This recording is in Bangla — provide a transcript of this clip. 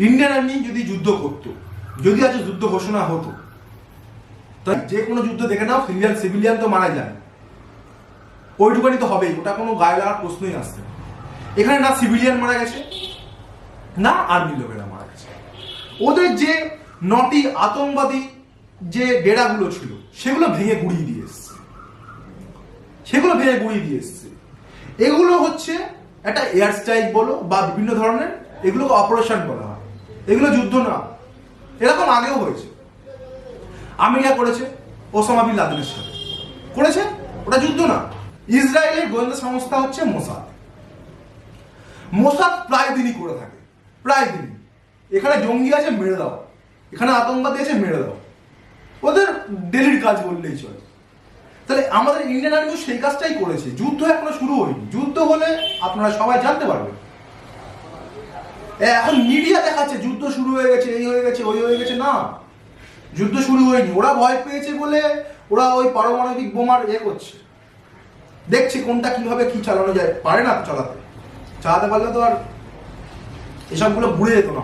ইন্ডিয়ান আর্মি যদি যুদ্ধ করত, যদি আজ যুদ্ধ ঘোষণা হতো, তাই যে কোনো যুদ্ধ দেখে নাও সিভিলিয়ান তো মারা যায়, ওইটুকানি তো হবেই, ওটা কোনো গায়ে লাগার প্রশ্নই আসছে না। এখানে না সিভিলিয়ান মারা গেছে, না আর্মি লোকেরা মারা গেছে। ওদের যে 9টি আতঙ্কবাদী যে ডেরাগুলো ছিল সেগুলো ভেঙে গুড়িয়ে দিয়ে এসছে, এগুলো হচ্ছে একটা এয়ার স্ট্রাইক বলো বা বিভিন্ন ধরনের এগুলোকে অপারেশন বলা হয়, এগুলো যুদ্ধ না। এরকম আগেও হয়েছে, আমেরিকা করেছে ওসামা বিন লাদেনের সাথে করেছে, ওটা যুদ্ধ না। ইসরায়েলের গোয়েন্দা সংস্থা হচ্ছে মোসাদ প্রায় দিনই করে থাকে, প্রায় দিনই এখানে জঙ্গি আছে মেরে দাও, এখানে আতঙ্কবাদী আছে মেরে দাও, ওদের ডেলির কাজ বললেই চলে। তাহলে আমাদের ইন্ডিয়ান আর্মি সেই কাজটাই করেছে। যুদ্ধ এখনো শুরু হয়নি, যুদ্ধ হলে আপনারা সবাই জানতে পারবেন। এখন মিডিয়া দেখাচ্ছে যুদ্ধ শুরু হয়ে গেছে, এই হয়ে গেছে, ওই হয়ে গেছে, না যুদ্ধ শুরু হয়নি। ওরা ভয় পেয়েছে বলে ওরা ওই পারমাণবিক বোমার করছে, দেখছে কোনটা কিভাবে কি চালানো যায়, পারে না চালাতে পারলে তো আর এসবগুলো ঘুরে যেত না।